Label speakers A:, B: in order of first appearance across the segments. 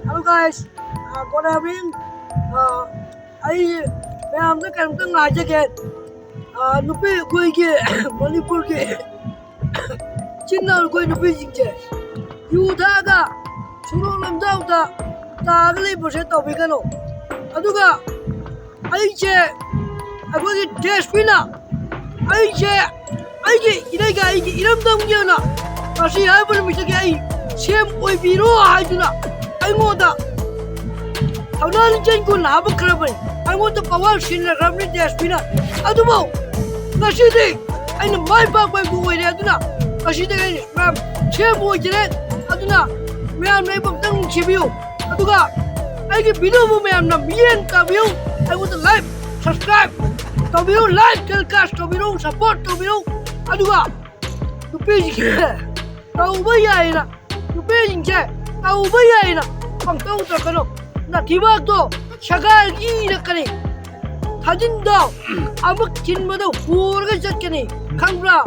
A: Hello guys, good evening. I am the kind of guy again. Nupi koi ke Manipur ke Chinna koi nupi jingje. You thaga suru lamjau ta tagali bose tobikano. Aduga ai che agoi despina ai che ai ke idai ga ai ke iram dam ge na. Kasi hai bol mi ke ai sem oi biro hai duna. Ai ngoda Haunan jen ko na ba krabai. I want the power shinra ramni despina. Adubo Nashidi, I know my back by the way, Aduna. Nashidi, Ram, Chairboy Janet, Aduna, Ram Nabam Tung Chibu, Aduga. I give below me, I'm not being Tabu. I want to like, subscribe, Tabu, like, telecast, Tabu, support Tabu, Aduga. To page here. Taubayana, to page here. Taubayana, from Tokano, Natibato, Shagal E. the Kari. 사진도 아무 길마다 후르가 잡겠니 강브라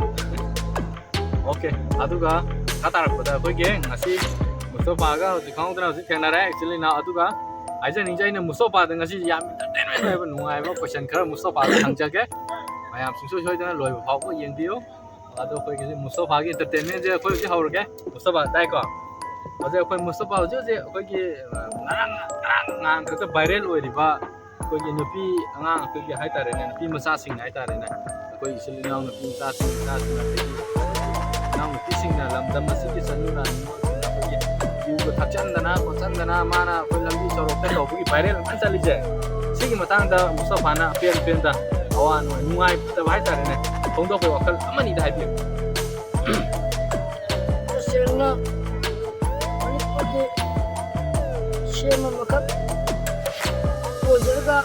B: 오케이 아두가 가다락보다 거기에 ngasi 무소바가 어디 강원도나 어디 캐나라 actually 나 아두가 아이제 인자이는 무소바든 ngasi 야 entertainment 누가이바 question 그런 무소바가 당자게 마야 숨소 쇼이나 로이 파고 연디요 아두 거기 무소바기 entertainment 제 거기 하우르게 무소바 다이거 어제 거기 무소바 어제 거기 나랑 그때 바이럴 오리바 कोई नुपी अंगांग कोई high तारे ने नुपी मसा सिंग high तारे ने कोई इसलिए now नुपी मसा सिंग ना नाउ नुपी सिंग ना लमदम मसी की सन्नु ना कोई यू को थचंदना कोचंदना माना कोई लंबी सरोक ते तो की वायरल मन चली जाए सिगी मतंग दा मुसफाना पेन दा अवान नुआई त हाई तारे ने फोंदो को वखल अमनी दा हाई
A: सेना शेमा मकत Jalaga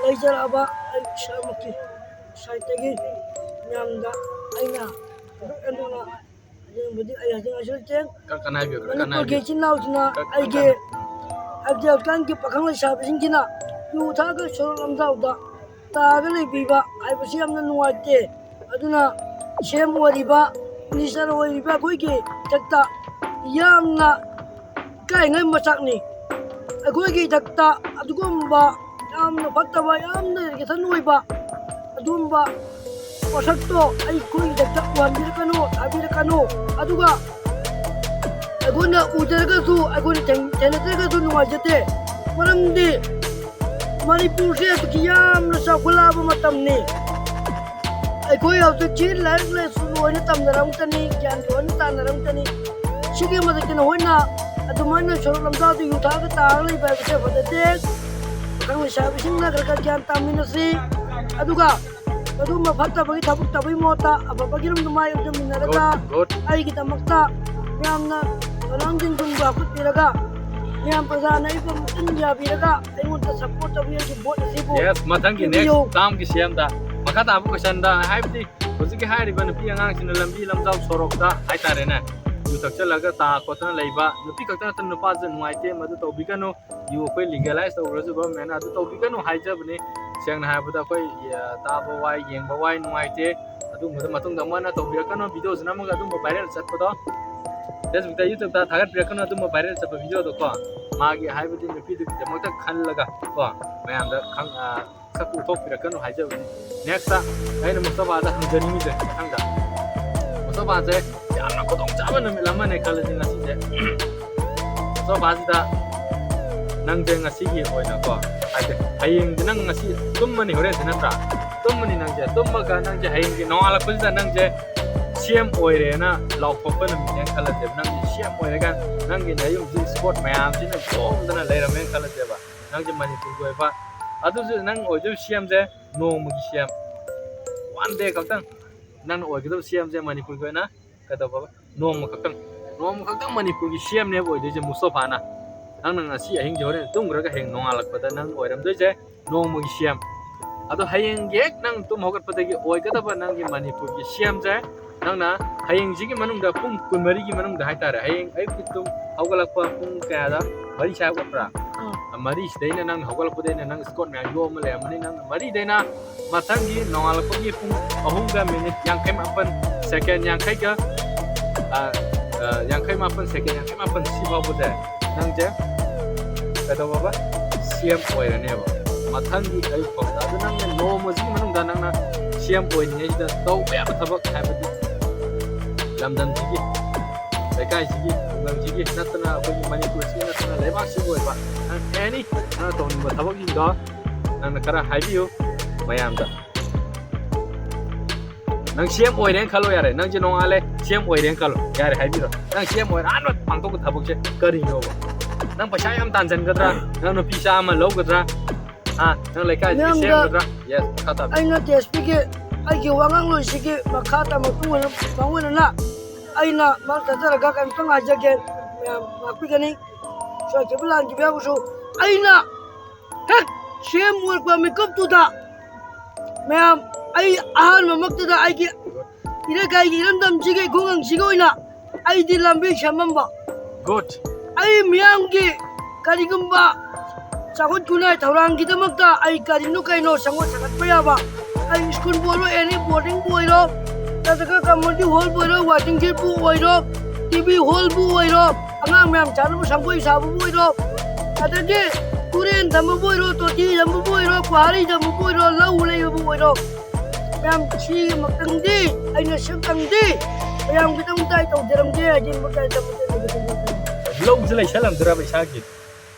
A: Laser Aba Shamaki Saitagi Yamda Aina Anuna Budi Ayating Ashilchen Manipur Nausna Ige Abdulkan Pakang Shabingina You Taga Sholam Dauda Tagali Biba I was Yam Nuate Aduna Shem Wariba Nisar Wariba Kuiki Takta Yamna Kainga Masakni ꯑꯩꯈꯣꯏꯒꯤ ꯏꯊꯛꯇ ꯑꯗꯨꯒꯨꯝꯕ ꯌꯥꯝꯅ ꯐꯠꯇꯕ ꯌꯥꯝꯅ ꯌꯦꯊꯟ ꯑꯣꯏꯕ ꯑꯗꯨꯒꯨꯝꯕ ꯄꯣꯠꯁꯛꯇꯣ ꯑꯩꯈꯣꯏꯒꯤ ꯏꯊꯛꯇ ꯎꯍꯟꯕꯤꯔꯛꯀꯅꯨ ꯊꯥꯕꯤꯔꯛꯀꯅꯨ ꯑꯗꯨꯒ ꯑꯩꯈꯣꯏꯅ ꯎꯖꯔꯒꯁꯨ ꯑꯩꯈꯣꯏꯅ ꯊꯦꯡꯅꯖꯔꯒꯁꯨ ꯅꯨꯡꯉꯥꯏꯖꯗꯦ ꯃꯔꯝꯗꯤ ꯃꯅꯤꯄꯨꯔꯁꯦ ꯑꯗꯨꯛꯀꯤ ꯌꯥꯝꯅ ꯆꯥꯎꯈꯠꯂꯛꯑꯕ ꯃꯇꯝꯅꯤ ꯑꯩꯈꯣꯏ ꯍꯧꯖꯤꯛꯁꯤ ꯂꯥꯏꯔꯤꯛ ꯂꯥꯏꯁꯨ ꯂꯣꯏꯅ ꯇꯝꯅꯔꯝꯒꯅꯤ ꯒ꯭ꯌꯥꯟ ꯂꯣꯏꯅ ꯇꯥꯟꯅꯔꯝꯒꯅꯤ ꯁꯤꯒꯤ ꯃꯊꯛꯇ ꯅꯈꯣꯏꯅ ꯑꯗꯨꯃꯥꯏꯅ ꯁꯣꯔꯣꯛ ꯂꯝꯖꯥꯎꯗ ꯌꯨ ꯊꯛꯑꯒ ꯇꯥꯔꯒ ꯂꯩꯕ ꯍꯥꯏꯕꯁꯦ ꯐꯖꯗꯦ ꯄꯥꯈꯪ ꯂꯩꯁꯥꯕꯤꯁꯤꯡꯅ ꯈꯔ ꯒ꯭ꯌꯥꯟ ꯇꯥꯃꯤꯟꯅꯁꯤ ꯑꯗꯨꯒ ꯑꯗꯨꯒꯨꯝꯕ ꯐꯠꯇꯕꯒꯤ ꯊꯕꯛ ꯇꯧꯕꯒꯤ ꯃꯍꯨꯠꯇ ꯑꯐꯕꯒꯤꯔꯣꯝꯗ ꯃꯥꯏ ꯑꯣꯟꯁꯤꯟꯃꯤꯟꯅꯔꯒ ꯑꯩꯒꯤꯗꯃꯛꯇ ꯌꯥꯝꯅ ꯊꯧꯔꯥꯡꯁꯤꯡ ꯊꯨꯡꯕ ꯍꯥꯞꯀꯠꯄꯤꯔꯒ ꯃꯤꯌꯥꯝ ꯄ꯭ꯔꯖꯥꯅ ꯑꯩꯕꯨ ꯃꯇꯨꯡ ꯌꯥꯕꯤꯔꯒ ꯑꯩꯉꯣꯟꯗ ꯁꯞꯄꯣꯔꯠ ꯇꯧꯕꯤꯔꯒ ꯚꯣꯠ ꯑꯁꯤꯕꯨ
B: ꯃꯊꯪꯒꯤ ꯅꯦꯛꯁ ꯇꯥꯝꯒꯤ ꯁꯤꯑꯦꯝꯗ ꯃꯈꯥ ꯇꯥꯕ ꯀꯣꯏꯁꯟꯗ ꯍꯥꯏꯕꯗꯤ ꯍꯧꯖꯤꯛꯀꯤ ꯍꯥꯏꯔꯤꯕ ꯅꯨꯄꯤ ꯑꯉꯥꯡꯁꯤꯡꯅ ꯂꯝꯕꯤ ꯂꯝꯖꯥꯎ ꯁꯣꯔꯣꯛꯇ ꯍꯥꯏꯇꯥꯔꯦꯅꯦ ꯌꯨ ꯊꯛꯆꯜꯂꯒ ꯇꯥ ꯈꯣꯠꯇꯅ ꯂꯩꯕ ꯅꯨꯄꯤ ꯈꯛꯇ ꯅꯠꯇꯅ ꯅꯨꯄꯥꯁꯨ ꯅꯨꯡꯉꯥꯏꯇꯦ ꯃꯗꯨ ꯇꯧꯕꯤꯒꯅꯨ ꯌꯨ ꯑꯩꯈꯣꯏ ꯂꯤꯒꯦꯂꯥꯏꯁ ꯇꯧꯔꯁꯨ ꯒꯣꯔꯃꯦꯟꯅ ꯑꯗꯨ ꯇꯧꯕꯤꯒꯅꯨ ꯍꯥꯏꯖꯕꯅꯤ ꯁꯦꯡꯅ ꯍꯥꯏꯔꯕꯗ ꯑꯩꯈꯣꯏ ꯇꯥꯕ ꯋꯥꯏ ꯌꯦꯡꯕ ꯋꯥꯏ ꯅꯨꯡꯉꯥꯏꯇꯦ ꯑꯗꯨꯒꯨꯝꯕꯗ ꯃꯇꯨꯡꯗ ꯑꯃꯨꯛ ꯇꯧꯕꯤꯔꯛꯀꯅꯨ ꯚꯤꯗꯤꯑꯣꯁꯨ ꯅꯝꯃꯒ ꯑꯗꯨꯝꯕ ꯚꯥꯏꯔꯦꯜ ꯆꯠꯄꯗꯣ ꯐꯦꯁꯕꯨꯛꯇ ꯌꯨꯇ꯭ꯌꯨꯕꯇ ꯊꯥꯒꯠꯄꯤꯔꯛꯀꯅꯨ ꯑꯗꯨꯝꯕ ꯚꯥꯏꯔꯦꯜ ꯆꯠꯄ ꯚꯤꯗꯤꯑꯣꯗꯣ ꯀꯣ ꯃꯥꯒꯤ ꯍꯥꯏꯕꯗꯤ ꯅꯨꯄꯤꯗꯨꯒꯤꯗꯃꯛꯇ ꯈꯜꯂꯒ ꯀꯣ ꯃꯌꯥꯝꯗ ꯁꯛ ꯎꯊꯣꯛꯄꯤꯔꯛꯀꯅꯨ ꯍꯥꯏꯖꯕꯅꯤ ꯅꯦꯛꯁꯇ ꯑꯩꯅ ꯃꯨꯁꯇꯐꯥꯗ ꯍꯪꯖꯅꯤꯡꯉꯤꯁꯦ ꯃꯊꯪꯗ ꯃꯨꯁꯇꯐꯥꯁꯦ ꯌꯥꯝꯅ ꯈꯨꯗꯣꯡꯆꯥꯕ ꯅꯨꯃꯤꯠ ꯑꯃꯅꯦ ꯈꯜꯂꯁꯤ ꯉꯁꯤꯁꯦ ꯃꯨꯁꯇꯐꯥꯁꯤꯗ ꯅꯪꯁꯦ ꯉꯁꯤꯒꯤ ꯑꯣꯏꯅꯀꯣ ꯍꯥꯏꯗꯤ ꯍꯌꯦꯡꯁꯦ ꯅꯪ ꯉꯁꯤ ꯇꯨꯝꯃꯅꯤ ꯍꯣꯔꯦꯟꯁꯦ ꯅꯠꯇ꯭ꯔꯥ ꯇꯨꯝꯃꯅꯤ ꯅꯪꯁꯦ ꯇꯨꯝꯃꯒ ꯅꯪꯁꯦ ꯍꯌꯦꯡꯒꯤ ꯅꯣꯡꯉꯥꯜꯂꯛꯄꯁꯤꯗ ꯅꯪꯁꯦ CM ꯑꯣꯏꯔꯦꯅ ꯂꯥꯎꯊꯣꯛꯄ ꯅꯨꯃꯤꯠꯅꯦꯅ ꯈꯜꯂꯁꯦꯕ ꯅꯪꯁꯦ CM ꯑꯣꯏꯔꯀꯥꯟ ꯅꯪꯒꯤ ꯅꯌꯨꯝꯁꯤ ꯁ꯭ꯄꯣꯔꯠ ꯃꯌꯥꯝꯁꯤꯅ ꯖꯣꯝꯗꯅ ꯂꯩꯔꯝꯃꯦꯅ ꯈꯜꯂꯁꯦꯕ ꯅꯪꯁꯦ ꯃꯅꯤꯄꯨꯔꯒꯤ ꯑꯣꯏꯕ ꯑꯗꯨꯁꯨ ꯅꯪ ꯑꯣꯏꯗꯣꯏꯕ CMꯁꯦ ꯅꯣꯡꯃꯒꯤ CM ꯋꯥꯟ ꯗꯦ ꯈꯛꯇꯪ ꯅꯪꯅ ꯑꯣꯏꯒꯗꯕ CMꯁꯦ ꯃꯅꯤꯄꯨꯔꯒꯤ ꯑꯣꯏꯅ ꯀꯩꯗꯧꯕ ꯅꯣꯡꯃ ꯈꯛꯇꯪ ꯃꯅꯤꯄꯨꯔꯒꯤ CMꯅꯦꯕ ꯑꯣꯏꯗꯣꯏꯁꯦ ꯃꯨꯁꯇꯐꯥꯅ ꯅꯪꯅ ꯉꯁꯤ ꯑꯍꯤꯡꯁꯦ ꯍꯣꯔꯦꯟ ꯇꯨꯝꯈ꯭ꯔꯒ ꯍꯌꯦꯡ ꯅꯣꯡꯉꯥꯜꯂꯛꯄꯗ ꯅꯪ ꯑꯣꯏꯔꯝꯗꯣꯏꯁꯦ ꯅꯣꯡꯃꯒꯤ CM ꯑꯗꯣ ꯍꯌꯦꯡꯒꯤ ꯍꯦꯛ ꯅꯪ ꯇꯨꯝ ꯍꯧꯒꯠꯄꯗꯒꯤ ꯑꯣꯏꯒꯗꯕ ꯅꯪꯒꯤ ꯃꯅꯤꯄꯨꯔꯒꯤ CMꯁꯦ ꯅꯪꯅ ꯍꯌꯦꯡꯁꯤꯒꯤ ꯃꯅꯨꯡꯗ ꯄꯨꯡ 24ꯒꯤ ꯃꯅꯨꯡꯗ ꯍꯥꯏꯇꯥꯔꯦ ꯍꯌꯦꯡ ꯑꯌꯨꯛꯀꯤ ꯇꯨꯝ ꯍꯧꯒꯠꯂꯛꯄ ꯄꯨꯡ ꯀꯌꯥꯗ 4 ꯁꯥꯏ ꯍꯧꯒꯠꯄ꯭ꯔꯥ 4 ꯅꯪ ꯍꯧꯒꯠꯂꯛꯄꯗꯩꯅ ꯅꯪ ꯁ꯭ꯀꯣꯠ ꯃꯌꯥꯝ ꯌꯣꯝꯃ ꯂꯩꯔꯝꯃꯅꯤ ꯅꯪ 4ꯗꯩꯅ ꯃꯊꯪꯒꯤ ꯅꯣꯡꯉꯥꯜꯂꯛꯄꯒꯤ ꯄꯨꯡ 3ꯒ ꯃꯤꯅꯤꯠ 58 ꯁꯦꯀꯦꯟ 50ꯒ 58 ꯁꯦꯀꯦꯟ 58 ꯁꯤ ꯐꯥꯎꯕꯁꯦ ꯅꯪꯁꯦ ꯀꯩꯗꯧꯕ CM ꯑꯣꯏꯔꯅꯦꯕ ꯃꯊꯪꯒꯤ ꯑꯌꯨꯛ ꯐꯥꯎꯗ ꯑꯗꯨ ꯅꯪꯅ ꯅꯣꯡꯃꯁꯤꯒꯤ ꯃꯅꯨꯡꯗ ꯅꯪꯅ CM ꯑꯣꯏꯔꯤꯉꯩꯁꯤꯗ ꯇꯧꯕ ꯌꯥꯕ ꯊꯕꯛ ꯍꯥꯏꯕꯗꯤ ꯂꯝꯗꯝꯁꯤꯒꯤ ꯂꯩꯀꯥꯏꯁꯤꯒꯤ ꯈꯨꯡꯒꯪꯁꯤꯒꯤ ꯅꯠꯇꯅ ꯑꯩꯈꯣꯏꯒꯤ ꯃꯅꯤꯄꯨꯔꯁꯤꯒꯤ ꯅꯠꯇꯅ ꯂꯩꯕꯥꯛꯁꯤꯒꯤ ꯑꯣꯏꯕ ꯅꯪ ꯑꯦꯅꯤ ꯅꯪꯅ ꯇꯧꯅꯤꯡꯕ ꯊꯕꯛꯁꯤꯡꯗꯣ ꯅꯪꯅ ꯈꯔ ꯍꯥꯏꯕꯤꯌꯨ ꯃꯌꯥꯝꯗ ꯅꯪ CM ꯑꯣꯏꯔꯦꯅ ꯈꯜꯂꯣ ꯌꯥꯔꯦ ꯅꯪꯁꯦ ꯅꯣꯡꯉꯥꯜꯂꯦ CM ꯑꯣꯏꯔꯦꯅ ꯈꯜꯂꯣ ꯌꯥꯔꯦ ꯍꯥꯏꯕꯤꯔꯣ ꯅꯪ CM ꯑꯣꯏꯔ ꯑꯍꯥꯟꯕ ꯄꯥꯡꯊꯣꯛꯄ ꯊꯕꯛꯁꯦ ꯀꯔꯤꯅꯣꯕ ꯅꯪ ꯄꯩꯁꯥ ꯌꯥꯝ ꯇꯥꯟꯁꯤꯟꯒꯗ꯭ꯔꯥ ꯅꯪ ꯅꯨꯄꯤ ꯆꯥꯝꯃ ꯂꯧꯒꯗ꯭ꯔꯥ ꯅꯪ ꯂꯩꯀꯥꯏꯁꯤꯒꯤ ꯁꯦꯝꯒꯗ꯭ꯔꯥ ꯌꯦꯁ ꯃꯈꯥ ꯇꯥꯕꯤꯌꯨ
A: ꯑꯩꯅ DSPꯒꯤ ꯑꯩꯒꯤ ꯋꯥꯉꯥꯡꯂꯣꯏꯁꯤꯒꯤ ꯃꯈꯥꯗ ꯃꯇꯨꯡ ꯑꯩꯅ ꯃꯥꯡ ꯊꯥꯖꯔꯒ ꯀꯩꯝꯇꯪ ꯍꯥꯏꯖꯒꯦ ꯃꯌꯥꯝ ꯉꯥꯛꯄꯤꯒꯅꯤ ꯁꯣꯏꯈꯤꯕ ꯂꯥꯟꯈꯤꯕ ꯌꯥꯎꯕꯁꯨ ꯑꯩꯅ ꯍꯦꯛ CM ꯑꯣꯏꯔꯛꯄ ꯃꯤꯀꯞꯇꯨꯗ ꯃꯌꯥꯝ ꯑꯩ ꯑꯍꯥꯟꯕꯃꯛꯇꯗ ꯑꯩꯒꯤ ꯏꯔꯩꯀꯥꯏꯒꯤ ꯏꯔꯝꯗꯝꯁꯤꯒꯤ ꯈꯨꯡꯒꯪꯁꯤꯒꯤ ꯑꯣꯏꯅ ꯑꯩꯗꯤ ꯂꯝꯕꯤ ꯁꯦꯝꯃꯝꯕ
B: ꯒꯨꯗ
A: ꯑꯩ ꯃꯤꯌꯥꯝꯒꯤ ꯀꯔꯤꯒꯨꯝꯕ ꯆꯥꯎꯈꯠ ꯈꯨꯟꯅꯥꯏ ꯊꯧꯔꯥꯡꯒꯤꯗꯃꯛꯇ ꯑꯩ ꯀꯔꯤꯅꯣ ꯀꯩꯅꯣ ꯁꯪꯒꯣꯠ ꯁꯥꯒꯠꯄ ꯌꯥꯕ ꯑꯩ ꯁ꯭ꯀꯨꯜꯕꯨ ꯑꯣꯏꯔꯣ ꯑꯦꯅꯤ ꯕꯣꯔꯗꯤꯡꯕꯨ ꯑꯣꯏꯔꯣ ꯅꯠꯇ꯭ꯔꯒ ꯀꯝꯃꯨꯅꯤꯇꯤ ꯍꯣꯜꯕꯨ ꯑꯣꯏꯔꯣ ꯋꯥꯏꯇꯤꯡ ꯁꯦꯠꯄꯨ ꯑꯣꯏꯔꯣ TV ꯍꯣꯜꯕꯨ ꯑꯣꯏꯔോ ꯑꯉꯥꯡ ꯃꯌꯥꯝ ꯆꯥꯅꯕ ꯁꯪꯒꯣꯏ ꯁꯥꯕꯕꯨ ꯑꯣꯏꯔꯣ ꯑꯗꯒꯤ ꯇꯨꯔꯦꯟ ꯊꯝꯕꯕꯨ ꯑꯣꯏꯔꯣ ꯇꯣꯇꯤ ꯊꯝꯕꯕꯨ ꯑꯣꯏꯔꯣ ꯄꯨꯍꯥꯔꯤ ꯊꯝꯕꯕꯨ ꯑꯣꯏꯔꯣ ꯂꯧ ꯂꯩꯕꯕꯨ ꯑꯣꯏꯔꯣ ꯃꯌꯥꯝ ꯁꯤꯃꯛꯇꯪꯗꯤ ꯑꯩꯅ ꯁꯤꯃꯛꯇꯪꯗꯤ ꯃꯌꯥꯝꯒꯤꯗꯃꯛꯇ ꯑꯩ ꯇꯧꯖꯔꯝꯒꯦ
B: ꯂꯧꯁꯦ ꯂꯩꯁꯜꯂꯝꯗ꯭ꯔꯕ ꯏꯁꯥꯒꯤ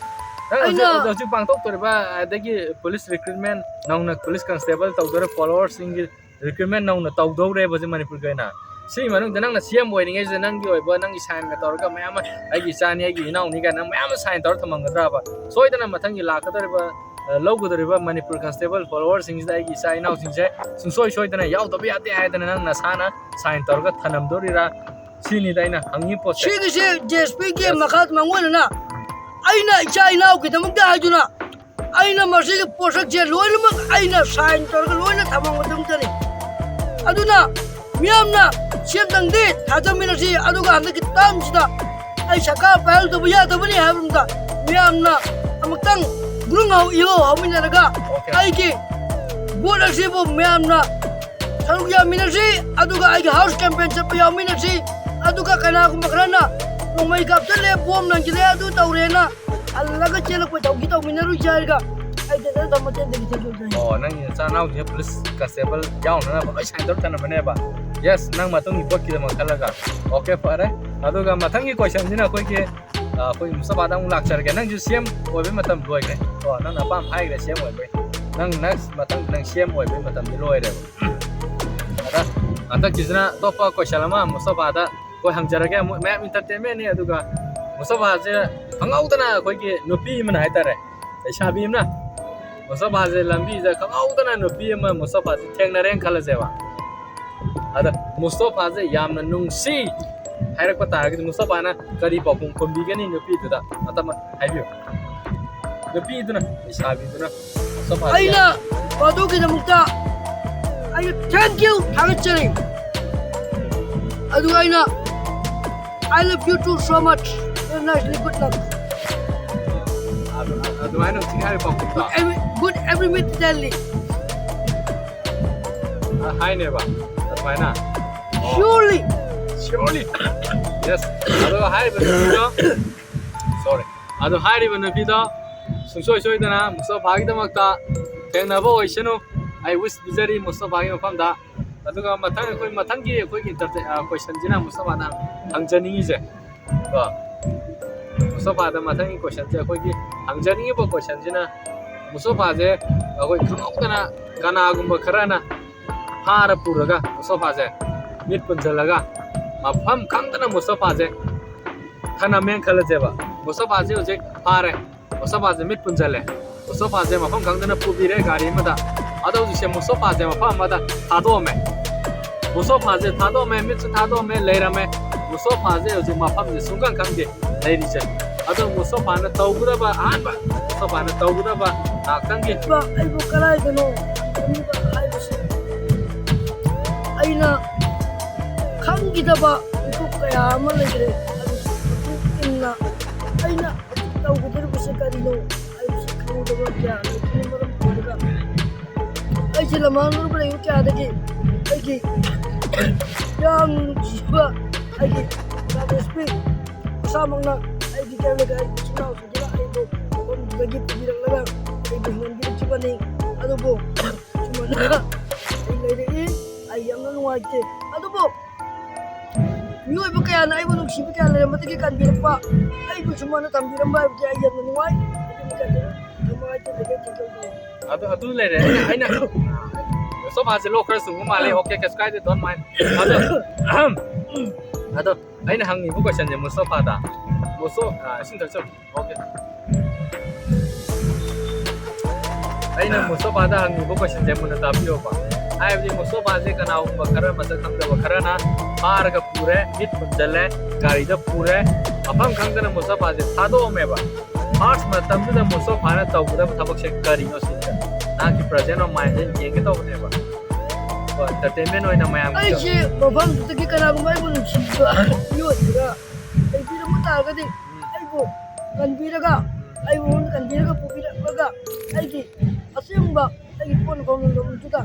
A: ꯑꯩꯅ
B: ꯍꯧꯖꯤꯛ ꯄꯥꯡꯊꯣꯛꯇꯣꯔꯤꯕ ꯑꯗꯒꯤ ꯄꯨꯂꯤꯁ ꯔꯤꯀ꯭ꯔꯨꯠꯃꯦꯟ ꯅꯧꯅ ꯄꯨꯂꯤꯁ ꯀꯟꯁꯇꯦꯕꯜ ꯇꯧꯗꯣꯔꯤꯕ ꯐꯣꯂꯣꯋꯔꯁꯤꯡꯒꯤ ꯔꯤꯀ꯭ꯔꯨꯠꯃꯦꯟ ꯅꯧꯅ ꯇꯧꯗꯧꯔꯦꯕ ꯃꯅꯤꯄꯨꯔꯒꯤ ꯑꯣꯏꯅ ꯁꯤꯒꯤ ꯃꯅꯨꯡꯗ ꯅꯪꯅ CM ꯑꯣꯏꯔꯤꯉꯩꯁꯤꯗ ꯅꯪꯒꯤ ꯑꯣꯏꯕ ꯅꯪꯒꯤ ꯁꯥꯏꯟꯒ ꯇꯧꯔꯒ ꯃꯌꯥꯝ ꯑꯃ ꯑꯩꯒꯤ ꯏꯆꯥꯅꯤ ꯑꯩꯒꯤ ꯏꯅꯥꯎꯅꯤ ꯀꯥꯏꯅ ꯃꯌꯥꯝ ꯑꯃ ꯁꯥꯏꯟ ꯇꯧꯔ ꯊꯝꯃꯝꯒꯗ꯭ꯔꯕ ꯁꯣꯏꯗꯅ ꯃꯊꯪꯒꯤ ꯂꯥꯛꯀꯗꯧꯔꯤꯕ ꯂꯧꯒꯗꯧꯔꯤꯕ ꯃꯅꯤꯄꯨꯔ ꯀꯟꯁꯇꯦꯕꯜ ꯐꯣꯂꯣꯋꯔꯁꯤꯡꯁꯤꯗ ꯑꯩꯒꯤ ꯏꯆꯥ ꯏꯅꯥꯎꯁꯤꯡꯁꯦ ꯁꯨꯡꯁꯣꯏ ꯁꯣꯏꯗꯅ ꯌꯥꯎꯗꯕ ꯌꯥꯗꯦ ꯍꯥꯏꯗꯅ ꯅꯪ ꯅꯁꯥꯅ ꯁꯥꯏꯟ ꯇꯧꯔꯒ ꯊꯅꯝꯗꯣꯔꯤꯔꯥ ꯁꯤꯅꯤꯗ ꯑꯩꯅ ꯍꯪꯉꯤ ꯄꯣꯠꯁꯦ
A: ꯁꯤꯒꯤꯁꯦ DSPꯒꯤ ꯃꯈꯥꯗ ꯃꯥꯡꯑꯣꯏꯅꯅ ꯑꯩꯅ ꯏꯆꯥ ꯏꯅꯥꯎꯒꯤꯗꯃꯛꯇ ꯍꯥꯏꯗꯨꯅ ꯑꯩꯅ ꯃꯁꯤꯒꯤ ꯄꯣꯠꯁꯛꯁꯦ ꯂꯣꯏꯅꯃꯛ ꯑꯩꯅ ꯁꯥꯏꯟ ꯇꯧꯔꯒ ꯂꯣꯏꯅ ꯊꯝꯃꯝꯒꯗꯕꯅꯤ ꯑꯗꯨꯅ ꯃꯤꯌꯥꯝꯅ ꯁꯦꯝꯇꯪꯗꯤ ꯊꯥꯖꯃꯤꯟꯅꯁꯤ ꯑꯗꯨꯒ ꯍꯟꯗꯛꯀꯤ ꯇꯥꯝꯁꯤꯗ ꯑꯩ ꯁꯔꯀꯥꯔ ꯄꯥꯏꯍꯧꯗꯕ ꯌꯥꯗꯕꯅꯤ ꯍꯥꯏꯕꯗ ꯃꯤꯌꯥꯝꯅ ꯑꯃꯨꯛꯇꯪ ꯒ꯭ꯔꯨꯡ ꯏꯍꯧ ꯍꯧꯃꯤꯟꯅꯔꯒ ꯑꯩꯒꯤ ꯚꯣꯠ ꯑꯁꯤꯕꯨ ꯃꯌꯥꯝꯅ ꯁꯔꯨꯛ ꯌꯥꯃꯤꯟꯅꯁꯤ ꯑꯗꯨꯒ ꯑꯩꯒꯤ ꯍꯥꯎꯁ ꯀꯦꯝꯄꯦꯟ ꯆꯠꯄ ꯌꯥꯎꯃꯤꯟꯅꯁꯤ ꯑꯗꯨꯒ ꯀꯅꯥꯒꯨꯝꯕ ꯈꯔꯅ ꯅꯣꯡꯃꯩ ꯀꯥꯞꯁꯤꯜꯂꯦ ꯕꯣꯝ ꯂꯪꯁꯤꯜꯂꯦ ꯑꯗꯨ ꯇꯧꯔꯦꯅ ꯍꯜꯂꯒ ꯆꯦꯜꯂꯛꯄ ꯇꯧꯃꯤꯟꯅꯔꯨꯁꯤ ꯍꯥꯏꯔꯒ ꯑꯩ ꯇꯦꯟꯗꯔ ꯊꯝꯃꯇꯦꯟꯗꯒꯤ ꯊꯦꯡꯖꯧꯖꯩ
B: ꯅꯪꯒꯤ ꯅꯆꯥꯅꯥꯎꯁꯦ ꯄꯨꯂꯤꯁ ꯀꯟꯁꯇꯦꯕꯜ ꯌꯥꯎꯅꯅꯕ ꯂꯣꯏ ꯁꯥꯏꯟ ꯇꯧꯔ ꯊꯅꯝꯕꯅꯦꯕ ꯌꯦꯁ ꯅꯪ ꯃꯇꯨꯡꯒꯤ ꯚꯣꯠꯀꯤꯗꯃꯛ ꯈꯜꯂꯒ ꯑꯣꯀꯦ ꯐꯔꯦ ꯑꯗꯨꯒ ꯃꯊꯪꯒꯤ ꯀꯣꯏꯁꯟꯁꯤꯅ ꯑꯩꯈꯣꯏꯒꯤ ꯃꯨꯁꯇꯐꯥꯗ ꯑꯃꯨꯛ ꯂꯥꯛꯆꯔꯒꯦ ꯅꯪꯁꯨ CM ꯑꯣꯏꯕꯩ ꯃꯇꯝ ꯂꯣꯏꯈ꯭ꯔꯦ ꯅꯪꯅ ꯑꯄꯥꯝꯕ ꯍꯥꯏꯈ꯭ꯔꯦ CM ꯑꯣꯏꯕꯩ ꯅꯪ ꯅꯦꯛꯁ ꯃꯊꯪ ꯅꯪ CM ꯑꯣꯏꯕꯩ ꯃꯇꯝꯗꯤ ꯂꯣꯏꯔꯦꯕ ꯑꯗ ꯍꯟꯗꯛꯀꯤꯁꯤꯅ ꯑꯇꯣꯞꯄ ꯀꯣꯏꯁꯟ ꯑꯃ ꯃꯨꯁꯇꯐꯥꯗ ꯑꯩꯈꯣꯏ ꯍꯪꯖꯔꯒꯦ ꯃꯌꯥꯝ ꯏꯟꯇꯔꯇꯦꯟꯃꯦꯟꯅꯤ ꯑꯗꯨꯒ ꯃꯨꯁꯇꯐꯥꯁꯦ ꯈꯪꯍꯧꯗꯅ ꯑꯩꯈꯣꯏꯒꯤ ꯅꯨꯄꯤ ꯑꯃꯅ ꯍꯥꯏꯇꯥꯔꯦ ꯂꯩꯁꯥꯕꯤ ꯑꯃꯅ ꯃꯨꯁꯇꯐꯥꯁꯦ ꯂꯝꯕꯤꯗ ꯈꯪꯍꯧꯗꯅ ꯅꯨꯄꯤ ꯑꯃ ꯃꯨꯁꯇꯐꯥꯁꯦ ꯊꯦꯡꯅꯔꯦꯅ ꯈꯜꯂꯁꯦꯕ ꯑꯗ ꯃꯨꯁꯇꯐꯥꯁꯦ ꯌꯥꯝꯅ ꯅꯨꯡꯁꯤ ꯍꯥꯏꯔꯛꯄ ꯇꯥꯔꯒꯗꯤ ꯃꯨꯁꯇꯐꯥꯅ ꯀꯔꯤ ꯄꯥꯎꯈꯨꯝ ꯈꯨꯝꯕꯤꯒꯅꯤ ꯅꯨꯄꯤꯗꯨꯗ ꯃꯇꯝ ꯍꯥꯏꯕꯤꯌꯨ ꯅꯨꯄꯤꯗꯨꯅ ꯂꯩꯁꯥꯕꯤꯗꯨꯅ ꯃꯨꯁꯇꯐꯥꯁꯦ
A: ꯑꯩꯅ ꯃꯗꯨꯒꯤꯗꯃꯛꯇ ꯑꯩ ꯊꯦꯡꯛ ꯌꯨ ꯊꯥꯒꯠꯆꯔꯤ ꯑꯗꯨꯒ ꯑꯩꯅ I love you too so much. You're nicely good luck.
B: ꯑꯗꯨꯃꯥꯏꯅ ꯍꯧꯖꯤꯛ ꯍꯥꯏꯔꯤꯕ ꯄꯥꯎꯈꯨꯝꯗꯣ
A: Good every minute Delhi.
B: ꯍꯥꯏꯅꯦꯕ ꯑꯗꯨꯃꯥꯏꯅ
A: Surely.
B: Yes ꯑꯗꯨꯒ ꯍꯥꯏꯔꯤꯕ ꯅꯨꯄꯤꯗꯣ ꯁꯣꯔꯤ ꯑꯗꯨ ꯍꯥꯏꯔꯤꯕ ꯅꯨꯄꯤꯗꯣ ꯁꯨꯡꯁꯣꯏ ꯁꯣꯏꯗꯅ ꯃꯨꯁꯇꯐꯥꯒꯤꯗꯃꯛꯇ ꯊꯦꯡꯅꯕ ꯑꯣꯏꯁꯅꯨ ꯑꯩ ꯋꯤꯁ ꯄꯤꯖꯔꯤ ꯃꯨꯁꯇꯐꯥꯒꯤ ꯃꯐꯝꯗ ꯑꯗꯨꯒ ꯃꯊꯪꯒꯤ ꯑꯩꯈꯣꯏꯒꯤ ꯀꯣꯏꯁꯟꯁꯤꯅ ꯃꯨꯁꯇꯐꯥꯅ ꯍꯪꯖꯅꯤꯡꯉꯤꯁꯦ ꯀꯣ ꯃꯨꯁꯇꯐꯥꯗ ꯃꯊꯪꯒꯤ ꯀꯣꯏꯁꯟꯁꯦ ꯑꯩꯈꯣꯏꯒꯤ ꯍꯪꯖꯅꯤꯡꯉꯤꯕ ꯀꯣꯏꯁꯟꯁꯤꯅ ꯃꯨꯁꯇꯐꯥꯁꯦ ꯑꯩꯈꯣꯏ ꯈꯪꯍꯧꯗꯅ ꯀꯅꯥꯒꯨꯝꯕ ꯈꯔꯅ ꯐꯥꯔ ꯄꯨꯔꯒ ꯃꯨꯁꯇꯐꯥꯁꯦ ꯃꯤꯠ ꯄꯨꯟꯁꯤꯜꯂꯒ ꯃꯐꯝ ꯈꯪꯗꯅ ꯃꯨꯁꯇꯐꯥꯁꯦ ꯊꯅꯝꯃꯦꯅ ꯈꯜꯂꯁꯦꯕ ꯃꯨꯁꯇꯐꯥꯁꯦ ꯍꯧꯖꯤꯛ ꯐꯥꯔꯦ ꯃꯨꯁꯇꯐꯥꯁꯦ ꯃꯤꯠ ꯄꯨꯟꯁꯤꯜꯂꯦ ꯃꯨꯁꯇꯐꯥꯁꯦ ꯃꯐꯝ ꯈꯪꯗꯅ ꯄꯨꯕꯤꯔꯦ ꯒꯥꯔꯤ ꯑꯃꯗ ꯑꯗꯣ ꯍꯧꯖꯤꯛꯁꯦ ꯃꯨꯁꯇꯐꯥꯁꯦ ꯃꯐꯝ ꯑꯃꯗ ꯊꯥꯗꯣꯛꯑꯝꯃꯦ ꯃꯨꯁꯇꯐꯥꯁꯦ ꯊꯥꯗꯣꯛꯑꯝꯃꯦ ꯃꯤꯠꯁꯨ ꯊꯥꯗꯣꯛꯑꯝꯃꯦ ꯂꯩꯔꯝꯃꯦ ꯃꯨꯁꯇꯐꯥꯁꯦ ꯍꯧꯖꯤꯛ ꯃꯐꯝꯁꯦ ꯁꯨꯡꯈꯪ ꯈꯪꯗꯦ ꯂꯩꯔꯤꯁꯦ ꯑꯗꯣ ꯃꯨꯁꯇꯐꯥꯅ ꯇꯧꯒꯗꯕ ꯑꯍꯥꯟꯕ ꯃꯨꯁꯇꯐꯥꯅ ꯇꯧꯒꯗꯕ ꯉꯥꯛꯇꯪꯒꯤ
A: ꯑꯩꯕꯨ ꯀꯗꯥꯏꯗꯅꯣ ꯍꯥꯏꯕꯁꯦ ꯑꯩꯅ ꯈꯪꯈꯤꯗꯕ ꯃꯤꯀꯨꯞ ꯀꯌా ꯑꯃ ꯂꯩꯈ꯭ꯔꯦ ꯃꯇꯨꯡ ꯏꯟꯅ ꯑꯩꯅ ꯇꯧꯒꯗꯧꯔꯤꯕꯁꯦ ꯀꯔꯤꯅꯣ ꯍꯥꯏꯕꯁꯤ ꯈꯪꯗꯕ ꯀꯌꯥ ꯂꯩꯈ꯭ꯔꯦ ꯃꯔꯝ ꯑꯣꯏꯔꯒ ꯑꯩꯁꯦ ꯂꯝꯍꯥꯡꯗꯨꯔꯕ ꯂꯩꯕ ꯀꯌꯥꯗꯒꯤ ꯑꯩꯒꯤ ꯌꯥꯝ ꯅꯨꯡꯁꯤꯕ ꯑꯩꯒꯤ DSP ꯃꯁꯥꯃꯛꯅ ꯑꯩꯒꯤ ꯆꯠꯂꯒ ꯏꯆꯤꯟ ꯏꯅꯥꯎꯁꯤꯡꯁꯤꯒ ꯑꯩꯕꯨ ꯃꯐꯝꯗꯨꯗꯒꯤ ꯄꯨꯕꯤꯔꯛꯂꯒ ꯑꯩꯕꯨ ꯍꯤꯡꯍꯟꯕꯤꯔꯛꯈꯤꯕꯅꯤ ꯑꯗꯨꯕꯨ ꯁꯨꯃꯥꯏꯅ ꯑꯩ ꯂꯩꯔꯛꯏ ꯑꯩ ꯌꯥꯝꯅ ꯅꯨꯡꯉꯥꯏꯇꯦ ꯑꯗꯨꯕꯨ ꯃꯤꯑꯣꯏꯕ ꯀꯌꯥꯅ ꯑꯩꯕꯨ ꯅꯨꯡꯁꯤꯕ ꯀꯌꯥ ꯂꯩꯔꯝꯕꯗꯒꯤ ꯀꯟꯕꯤꯔꯛꯄ ꯑꯩꯕꯨ ꯁꯨꯃꯥꯏꯅ ꯊꯝꯕꯤꯔꯝꯕ ꯍꯥꯏꯕꯁꯦ ꯑꯩ ꯌꯥꯝꯅ ꯅꯨꯡꯉꯥꯏ ꯑꯗꯨꯅꯤ ꯀꯟꯕꯤꯔꯛ ꯅꯨꯡꯉꯥꯏꯇꯦ ꯂꯩꯕꯩ ꯊꯦꯡꯖꯧ
B: ꯑꯗꯨ ꯂꯩꯔꯦ ꯑꯩꯅ ꯁꯣꯐꯥꯁꯦ ꯂꯣꯛ ꯈꯔ ꯁꯨꯡꯕ ꯃꯥꯜꯂꯦ ꯑꯣꯀꯦ ꯀꯩꯁꯨ ꯀꯥꯏꯗꯦ ꯗꯣꯟ ꯃꯥꯏꯟ ꯑꯗꯣ ꯑꯩꯅ ꯍꯪꯉꯤꯕ ꯀꯣꯏꯁꯟꯁꯦ ꯃꯨꯁꯇꯐꯥꯗ ꯏꯁꯤꯡ ꯊꯛꯆꯧ ꯑꯣꯀꯦ ꯑꯩꯅ ꯃꯨꯁꯇꯐꯥꯗ ꯍꯪꯉꯤꯕ ꯀꯣꯏꯁꯟꯁꯦ ꯃꯨꯟꯅ ꯇꯥꯕꯤꯌꯣꯕ ꯍꯥꯏꯕꯗꯤ ꯃꯨꯁꯇꯐꯥꯁꯦ ꯀꯅꯥꯒꯨꯝꯕ ꯈꯔ ꯃꯁꯛ ꯈꯪꯗꯕ ꯈꯔꯅ ꯐꯥꯔꯒ ꯄꯨꯔꯦ ꯃꯤꯠ ꯄꯨꯟꯁꯤꯜꯂꯦ ꯒꯥꯔꯤꯗ ꯄꯨꯔꯦ ꯃꯐꯝ ꯈꯪꯗꯅ ꯃꯨꯁꯇꯐꯥꯁꯦ ꯊꯥꯗꯣꯛꯑꯝꯃꯦꯕ ꯐꯥꯔꯁ ꯃꯇꯝꯗꯨꯗ ꯃꯨꯁꯇꯐꯥꯅ ꯇꯧꯒꯗꯕ ꯊꯕꯛꯁꯦ ꯀꯔꯤꯅꯣ ꯁꯤꯁꯦ ꯅꯍꯥꯛꯀꯤ ꯄ꯭ꯔꯖꯦꯟ ꯑꯣꯐ ꯃꯥꯏꯟꯁꯦ ꯌꯦꯡꯒꯦ ꯇꯧꯕꯅꯦꯕ entertainment ꯑꯣꯏꯅ ꯃꯌꯥꯝꯒꯤ
A: ꯑꯩꯁꯦ ꯃꯐꯝꯗꯨꯗꯒꯤ ꯀꯅꯥꯒꯨꯝꯕ ꯑꯩꯕꯨ ꯅꯨꯡꯁꯤꯕ ꯃꯤꯑꯣꯏꯕꯒ ꯂꯩꯕꯤꯔꯝꯕ ꯇꯥꯔꯒꯗꯤ ꯑꯩꯕꯨ ꯀꯟꯕꯤꯔꯒ ꯑꯩꯕꯨ ꯀꯟꯕꯤꯔꯒ ꯄꯨꯕꯤꯔꯛꯂꯒ ꯑꯩꯒꯤ ꯑꯁꯦꯡꯕ ꯑꯩꯒꯤ ꯄꯣꯠꯐꯝꯗꯨꯗ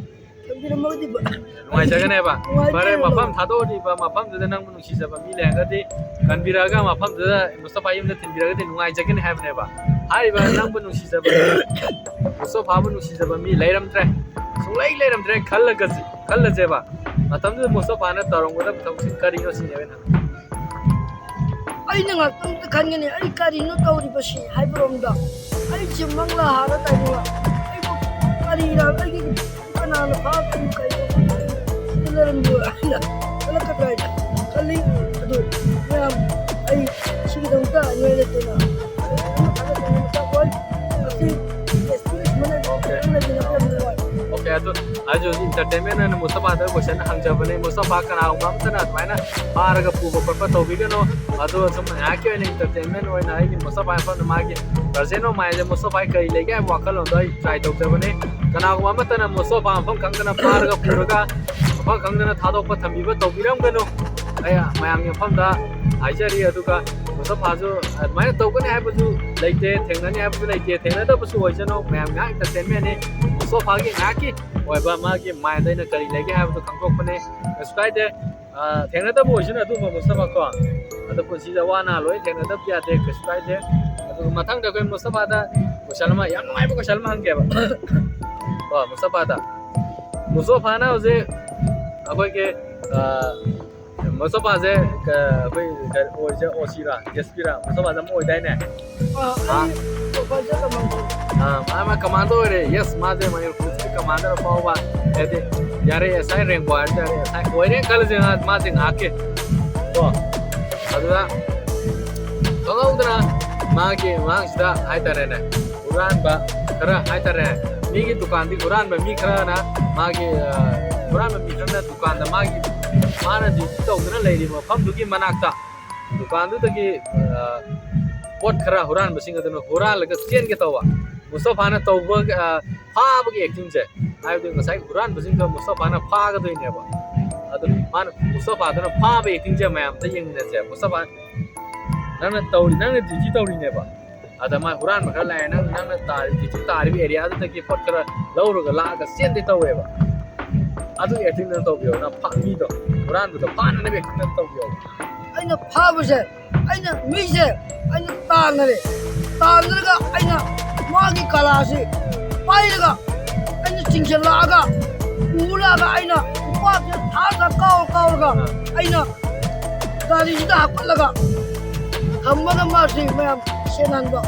A: ꯊꯝꯕꯤꯔꯝꯃꯒꯗꯤ
B: ꯅꯨꯡꯉꯥꯏꯖꯒꯅꯦꯕ ꯐꯔꯦ ꯃꯐꯝ ꯊꯥꯗꯣꯛꯑꯤꯕ ꯃꯐꯝꯗꯨꯗ ꯅꯪꯕꯨ ꯅꯨꯡꯁꯤꯖꯕ ꯃꯤ ꯂꯩꯔꯒꯗꯤ ꯀꯟꯕꯤꯔꯛꯑꯒ ꯃꯐꯝꯗꯨꯗ ꯃꯨꯁꯇꯐꯥ ꯌꯨꯝꯗ ꯊꯤꯟꯕꯤꯔꯒꯗꯤ ꯅꯨꯡꯉꯥꯏꯖꯒꯅꯤ ꯍꯥꯏꯕꯅꯦꯕ ꯍꯥꯏꯔꯤꯕ ꯅꯪꯕꯨ ꯅꯨꯡꯁꯤꯖꯕ ꯃꯨꯁꯇꯐꯥꯕꯨ ꯅꯨꯡꯁꯤꯖꯕ ꯃꯤ ꯂꯩꯔꯝꯗ꯭ꯔꯦ ꯁꯨꯡꯂꯩ ꯂꯩꯔꯝꯗ꯭ꯔꯦ ꯈꯜꯂꯁꯦꯕ ꯃꯇꯝꯗꯨꯗ ꯃꯨꯁꯇꯐꯥꯅ ꯇꯧꯔꯝꯒꯗꯕ ꯊꯕꯛꯁꯤ ꯀꯔꯤꯅꯣ ꯁꯤꯅꯦꯕ
A: ꯑꯩꯅ ꯉꯥꯛꯇꯪꯗ ꯈꯟꯒꯅꯤ ꯑꯩ ꯀꯔꯤꯅꯣ ꯇꯧꯔꯤꯕꯁꯤ ꯍꯥꯏꯕꯔꯣꯝꯗ ꯑꯩꯁꯦ ꯃꯪꯂꯥ ꯍꯥꯔ ꯇꯥꯏꯕ ꯑꯩꯕꯨ ꯀꯔꯤꯔ ꯑꯩꯒꯤ ꯀꯅꯥꯅ ꯐꯥꯕ ꯀꯔꯤꯅꯣ ꯂꯩꯔꯝꯕ ꯑꯩꯅ ꯈꯜꯂꯛꯀꯗ꯭ꯔꯥ ꯍꯥꯏꯅ ꯈꯜꯂꯤ ꯑꯗꯨ ꯃꯌꯥꯝ ꯑꯩ ꯁꯤꯒꯤꯗꯃꯛꯇ ꯅꯣꯏ ꯂꯩꯇꯅ
B: ओके आज इंटरटेनमेंट है मुस्तफा क्वेश्चन हंजबने मुस्तफा कनागुम्बा अमतना अदुमाइना फारगा पुबा खटपा तौबिगनो अदो सम याके इंटरटेनमेंट होइना आइ मुस्तफा फन मागे प्रेजेंट ऑफ माइंड मुस्तफा कई लेगे वाखल होदो ट्राई तौजबने कनागुम्बा अमतना मुस्तफा फन खंगना फारगा पुरगा फन खंगना थादोपा थंबिबा तौबिरमगनो ay mayam yamfamda haijari aduga musafazu admai tawgani haibaju leite thengnani haibaju leite thengnadabusu oijano mayam nga entertainment ne musafagi ngaki oiba magi mind aina kari lege haibaju khangtokpane skyde thengnadabu oijana adu musafa ko adu pusi da wana loi thengnadab ya de skyde adu mathang da koi musafa da kusalma yam ngai ba kusalma hange ba ba musafa da musafa na oje abai ke Mustafa से कोई ओजे ओसीरा जसपीरा मुस्तफा से मोय दाइने मा commando रे yes माजे my foot commander पावा एदे यारे एसआई रैंक वार यारे एसआई ओरे कल जे माजे आके तो अदुदा तंगौदना मागे वांगसदा हाइतरेने उरान बा खरा हाइतरे मीगी दुकान दी उरान बा मी खरा ना मागे उरान बा मी खरा दुकान दा मागे माना ड्यूटी तौदना लेरी मफमदुगी मनाक्ता दुकानदुदगी पोट खरा हुरान बसिंग अदन हुरालगा चेनगे तवा मुस्तफाना तौबा फाबगी एक्टिंग से हाइबदि ngасai हुरान बसिंग तो मुस्तफाना फागा दोइनेबा अदु मान मुस्तफादना फाबे एक्टिंग से मयाम त यंगने से मुस्तफा नंग तौरी नंग ड्यूटी तौरीनेबा अदा मा हुरान मखा लाय नंग तारी ड्यूटी तारी एरिया दगी पोट खरा लौरगा लागा चेनदे तवेबा अदु एक्टिंग न तौबियो ना फामी दो कुरान तो पान ने एक्टिंग न तौबियो
A: अइना फाबसे अइना मिसे अइना तानरे तानरगा अइना मागी कलासे पाइरगा अइना चिंचलागा उलागा अइना उपासे थागा कावगा अइना गारीसिदा हापलगा हमबगा मासी मयाम सेनानबा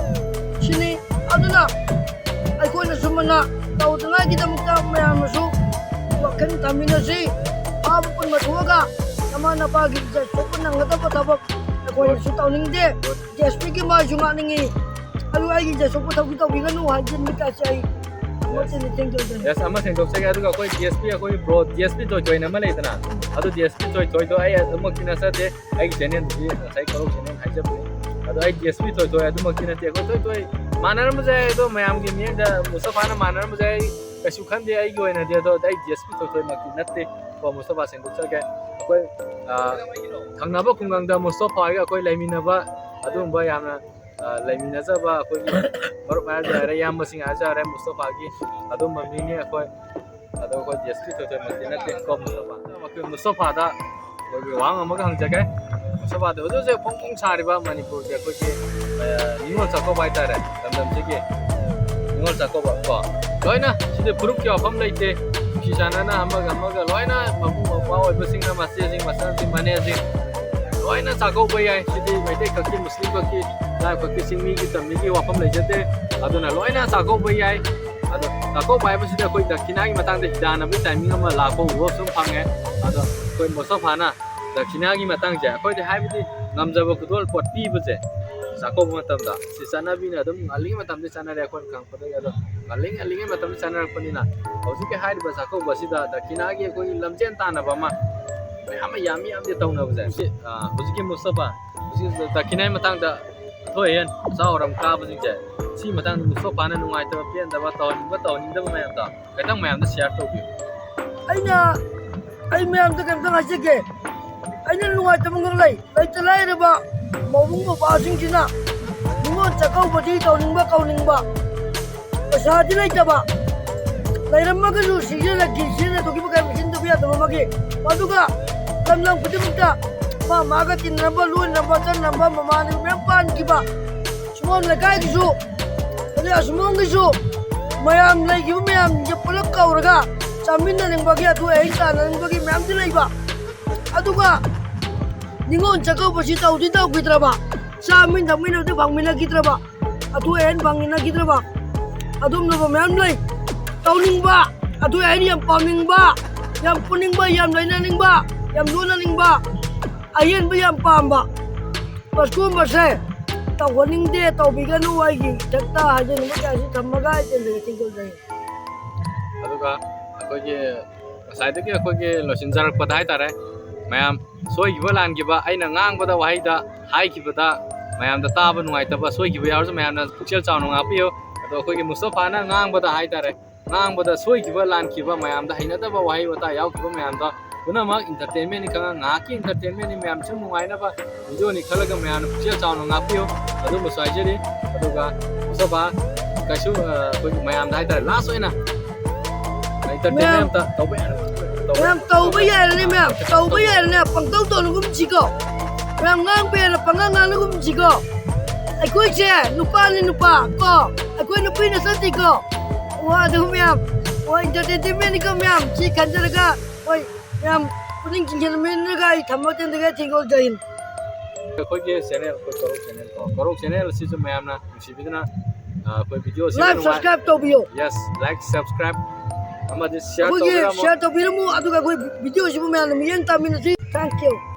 A: सिनी अदुना अइकोइना सुमना तौदनागिदमक्ता मयामसु वखन तमिनसी फाब पुन मथुगा अमाना पागी जसपन नंगदब थबक अखोय सु तौनिंगदे जेसपी की मा जुंगा निंगी अरु आगी जसपन थबकी तौबिगनु हाजिन मिकासै मचने तेंगदन
B: यस अमा सेंगदोक से अदुगा कोई डीएसपी कोई ब्रो डीएसपी तो जोइन अमा लेतना अदु डीएसपी तो आई अदुमकिना सते आई चैनल जी साइ करो चैनल हाइजब अदु आई डीएसपी तो अदुमकिना ते कोई मानरम जाय तो मयाम की मियदा मुस्तफाना मानरम जाय कशु खंदे आई गोइना दे तो आई डीएसपी तो मकी नते को मुस्तफा सेंगदोक सके कोई थंगनाबा खुंगांगदा मुस्तफा ga कोई लाइमिनाबा अदुंबा यामना लाइमिनाजबा कोई मरुप आजारे याम मसिंग आजारे मुस्तफा की अदुंबा मिने कोई अदो कोई डीएसपी तो मकी नते को मुस्तफा दा कोई वांग अमगा हंग जगे ꯁꯕꯥꯗ ꯍꯧꯖꯤꯛ ꯍꯧꯖꯤꯛ ꯐꯣꯡ ꯐꯣꯡ ꯁꯥꯔꯤꯕ ꯃꯅꯤꯄꯨꯔꯁꯦ ꯑꯩꯈꯣꯏꯒꯤ ꯅꯤꯉꯣꯜ ꯆꯥꯛꯀꯧꯕ ꯍꯥꯏꯇꯥꯔꯦ ꯂꯝꯗꯝꯁꯤꯒꯤ ꯅꯤꯉꯣꯜ ꯆꯥꯛꯀꯧꯕ ꯀꯣ ꯂꯣꯏꯅ ꯁꯤꯗꯤ ꯐꯨꯔꯨꯞꯀꯤ ꯋꯥꯐꯝ ꯂꯩꯇꯦ ꯅꯨꯡꯁꯤ ꯆꯥꯟꯅꯅ ꯑꯃꯒ ꯂꯣꯏꯅ ꯃꯕꯨꯡ ꯃꯧꯄ꯭ꯋꯥ ꯑꯣꯏꯕꯁꯤꯡꯅ ꯃꯆꯦꯁꯤꯡ ꯃꯆꯜꯁꯤꯡ ꯃꯅꯦꯁꯤꯡ ꯂꯣꯏꯅ ꯆꯥꯛꯀꯧꯕ ꯌꯥꯏ ꯁꯤꯗꯤ ꯃꯩꯇꯩ ꯈꯛꯀꯤ ꯃꯨꯁꯂꯤꯝ ꯈꯛꯀꯤ ꯂꯥꯏ ꯈꯛꯀꯤ ꯆꯤꯡꯃꯤꯒꯤ ꯇꯝꯃꯤꯒꯤ ꯋꯥꯐꯝ ꯂꯩꯖꯗꯦ ꯑꯗꯨꯅ ꯂꯣꯏꯅ ꯆꯥꯛꯀꯧꯕ ꯌꯥꯏ ꯑꯗꯣ ꯆꯥꯛꯀꯧꯕ ꯍꯥꯏꯕꯁꯤꯗ ꯑꯩꯈꯣꯏ ꯗꯈꯤꯅꯥꯒꯤ ꯃꯇꯥꯡꯗ ꯍꯤꯗꯥꯟꯅꯕꯒꯤ ꯇꯥꯏꯃꯤꯡ ꯑꯃ ꯂꯥꯛꯄ ꯎꯕ ꯁꯨꯝ ꯐꯪꯉꯦ ꯑꯗꯣ ꯑꯩꯈꯣꯏ ꯃꯣꯁꯇꯐꯥꯅ ꯗꯈꯤꯅꯥꯒꯤ ꯃꯇꯥꯡꯁꯦ ꯑꯩꯈꯣꯏꯗꯤ ꯍꯥꯏꯕꯗꯤ ꯉꯝꯖꯕ ꯈꯨꯗꯣꯜ ꯄꯣꯠ ꯄꯤꯕꯁꯦ ꯆꯥꯛꯀꯧꯕ ꯃꯇꯝꯗ ꯁꯤ ꯆꯠꯅꯕꯤꯅ ꯑꯗꯨꯝ ꯉꯜꯂꯤꯉꯩ ꯃꯇꯝꯗ ꯆꯠꯅꯔꯦ ꯑꯩꯈꯣꯏꯅ ꯈꯪꯉꯛꯄꯗꯒꯤ ꯑꯗꯣ ꯉꯜꯂꯤꯉꯩ ꯃꯇꯝꯗ ꯆꯠꯅꯔꯛꯄꯅꯤ나 ꯍꯧꯖꯤꯛꯀꯤ ꯍꯥꯏꯔꯤꯕ ꯆꯥꯛꯀꯧꯕ ꯑꯁꯤꯗ ꯗꯈꯤꯅꯥꯒꯤ ꯑꯩꯈꯣꯏꯒꯤ ꯂꯝꯖꯦꯟ ꯇꯥꯟꯅꯕ ꯑꯃ ꯃꯌꯥꯝ ꯌꯥꯝꯗꯤ ꯇꯧꯅꯕꯁꯦ ꯍꯧꯖꯤꯛꯀꯤ ꯃꯨꯁꯇꯐꯥ ꯍꯧꯖꯤꯛ ꯗꯈꯤꯅꯥꯒꯤ ꯃꯇꯥꯡꯗ ꯑꯊꯣꯏ ꯑꯍꯦꯟ ꯑꯆꯥꯎ ꯑꯔꯝ ꯀꯥꯕꯁꯤꯡꯁꯦ ꯁꯤ ꯃꯇꯥꯡꯗ ꯃꯨꯁꯇꯐꯥꯅ ꯅꯨꯡꯉꯥꯏꯇꯕ ꯄꯦꯟꯗꯕ ꯇꯧꯍꯟꯅꯤꯡꯗꯕ ꯃꯌꯥꯝꯗꯣ ꯈꯤꯇꯪ ꯃꯌꯥꯝꯗ ꯁꯤꯌꯔ ꯇꯧꯕꯤꯌꯨ
A: ꯑꯩ ꯃꯌꯥꯝꯗ ꯀꯩꯝꯇ ꯍꯥꯏꯖꯒꯦ ꯑꯩꯅ ꯅꯨꯡꯉꯥꯏꯇꯕ ꯉꯛ ꯂꯩꯇ ꯂꯥꯏꯔꯕ ꯃꯕꯨꯡ ꯃꯧꯄ꯭ꯋꯥꯁꯤꯡꯁꯤꯅ ꯅꯤꯉꯣꯜ ꯆꯥꯛꯀꯧꯕꯗꯤ ꯇꯧꯅꯤꯡꯕ ꯀꯧꯅꯤꯡꯕ ꯄꯩꯁꯥꯗꯤ ꯂꯩꯇꯕ ꯂꯩꯔꯝꯃꯒꯁꯨ ꯁꯤꯖꯤꯟꯅꯊꯣꯛꯈꯤꯕ ꯀꯌꯥ ꯁꯤꯖꯤꯟꯅꯕ ꯌꯥꯗꯕ ꯑꯃꯒꯤ ꯑꯗꯨꯒ ꯂꯝ ꯈꯨꯗꯤꯡꯃꯛꯇ ꯃꯥꯒ ꯇꯤꯟꯅꯕ ꯂꯣꯏꯅꯕ ꯆꯠꯅꯕ ꯃꯃꯥꯟꯅꯕ ꯃꯌꯥꯝ ꯄꯥꯟꯈꯤꯕ ꯁꯨꯃꯥꯡ ꯂꯩꯀꯥꯏꯒꯤꯁꯨ ꯑꯗꯩ ꯑꯁꯨꯃꯥꯡꯒꯤꯁꯨ ꯃꯌꯥꯝ ꯂꯩꯈꯤꯕ ꯃꯌꯥꯝꯁꯦ ꯄꯨꯂꯞ ꯀꯧꯔꯒ ꯆꯥꯃꯤꯟꯅꯅꯤꯡꯕꯒꯤ ꯑꯗꯨ ꯑꯍꯤꯡ ꯇꯥꯟꯅꯅꯤꯡꯕꯒꯤ ꯃꯌꯥꯝꯗꯤ ꯂꯩꯕ ꯑꯗꯨꯒ ꯅꯤꯉꯣꯜ ꯆꯥꯛꯀꯧꯕꯁꯤ ꯇꯧꯗꯤ ꯇꯧꯈꯤꯗ꯭ꯔꯕ ꯆꯥꯃꯤꯟ ꯊꯛꯃꯤꯟꯅꯕꯗꯤ ꯐꯪꯃꯤꯟꯅꯈꯤꯗ꯭ꯔꯕ ꯑꯗꯨ ꯑꯍꯦꯟ ꯐꯪꯃꯤꯟꯅꯈꯤꯗ꯭ꯔꯕ ꯑꯗꯨꯝꯅꯕ ꯃꯌꯥꯝ ꯂꯩ ꯇꯧꯅꯤꯡꯕ ꯑꯗꯨ ꯑꯍꯦꯟ ꯌꯥꯝ ꯄꯥꯝꯅꯤꯡꯕ ꯌꯥꯝ ꯄꯨꯅꯤꯡꯕ ꯌꯥꯝ ꯂꯩꯅꯅꯤꯡꯕ ꯌꯥꯝ ꯂꯣꯟꯅꯅꯤꯡꯕ ꯑꯍꯦꯟꯕ ꯌꯥꯝ ꯄꯥꯝꯕ ꯃꯁꯤꯒꯨꯝꯕꯁꯦ ꯇꯧꯍꯟꯅꯤꯡꯗꯦ ꯇꯧꯕꯤꯒꯅꯨ ꯑꯩꯒꯤ ꯏꯊꯛꯇ ꯍꯥꯏꯖꯅꯤꯡꯕ ꯀꯌꯥꯁꯤ ꯊꯝꯃꯒ ꯑꯩ ꯊꯤꯡꯖꯤꯜꯖꯩ
B: ꯑꯗꯨꯒ ꯑꯩꯈꯣꯏꯒꯤ ꯉꯁꯥꯏꯗꯒꯤ ꯑꯩꯈꯣꯏꯒꯤ ꯂꯣꯏꯁꯤꯟꯖꯔꯛꯄꯗ ꯍꯥꯏꯇꯥꯔꯦ ꯃꯌꯥꯝ ꯁꯣꯏꯈꯤꯕ ꯂꯥꯟꯈꯤꯕ ꯑꯩꯅ ꯉꯥꯡꯕꯗ ꯋꯥꯍꯩꯗ ꯍꯥꯏꯈꯤꯕꯗ ꯃꯌꯥꯝꯗ ꯇꯥꯕ ꯅꯨꯡꯉꯥꯏꯇꯕ ꯁꯣꯏꯈꯤꯕ ꯌꯥꯎꯔꯁꯨ ꯃꯌꯥꯝꯅ ꯄꯨꯛꯆꯦꯜ ꯆꯥꯎꯅ ꯉꯥꯛꯄꯤꯌꯨ ꯑꯗꯣ ꯑꯩꯈꯣꯏꯒꯤ ꯃꯨꯁꯇꯐꯥꯅ ꯉꯥꯡꯕꯗ ꯍꯥꯏꯇꯥꯔꯦ ꯉꯥꯡꯕꯗ ꯁꯣꯏꯈꯤꯕ ꯂꯥꯟꯈꯤꯕ ꯃꯌꯥꯝꯗ ꯍꯩꯅꯗꯕ ꯋꯥꯍꯩ ꯋꯥꯇꯥ ꯌꯥꯎꯈꯤꯕ ꯃꯌꯥꯝꯗꯣ ꯄꯨꯝꯅꯃꯛ ꯏꯟꯇꯔꯇꯦꯟꯃꯦꯟꯅꯤ ꯈꯪꯉ ꯉꯥꯏꯍꯥꯛꯀꯤ ꯏꯟꯇꯔꯇꯦꯟꯃꯦꯟꯅꯤ ꯃꯌꯥꯝ ꯁꯨꯝ ꯅꯨꯡꯉꯥꯏꯅꯕ ꯚꯤꯗꯤꯑꯣꯅꯤ ꯈꯜꯂꯒ ꯃꯌꯥꯝꯅ ꯄꯨꯛꯆꯦꯜ ꯆꯥꯎꯅ ꯉꯥꯛꯄꯤꯌꯨ ꯑꯗꯨꯃꯁꯨ ꯍꯥꯏꯖꯔꯤ ꯑꯗꯨꯒ ꯃꯨꯁꯇꯐꯥ ꯀꯩꯁꯨ ꯑꯩꯈꯣꯏꯒꯤ ꯃꯌꯥꯝꯗ ꯍꯥꯏꯇꯥꯔꯦ ꯂꯥꯁ ꯑꯣꯏꯅ entertainment amta tauba
A: ma'am tauba yarne ma'am tauba yarne pangtau tonugum jigo ma'am ngang pe na pangang nganugum jigo aikoi che nupa ni nupa ko aikoi nupi na sati ko wa du ma'am wa entertainment ko ma'am chi khanjaraga oi ma'am puning jingel ga thammoten daga tingol jain
B: ꯑꯩꯈꯣꯏꯒꯤ channel ꯀꯣꯔꯣꯛ channel ꯑꯁꯤꯁꯨ ꯃꯌꯥꯝꯅ ꯅꯨꯡꯁꯤꯕꯤꯗꯨꯅ ꯑꯩꯈꯣꯏ ꯚꯤꯗꯤꯑꯣꯁꯤ
A: like subscribe ꯇꯧꯕꯤꯌꯣ
B: yes like subscribe ꯑꯃꯗꯤ share
A: ꯇꯧꯕꯤꯔꯝꯃꯨ ꯑꯗꯨꯒ ꯑꯩꯈꯣꯏ ꯚꯤꯗꯤꯑꯣꯁꯤꯕꯨ ꯃꯌꯥꯝꯅ ꯃꯤꯠꯌꯦꯡ ꯇꯥꯃꯤꯟꯅꯁꯤ thank you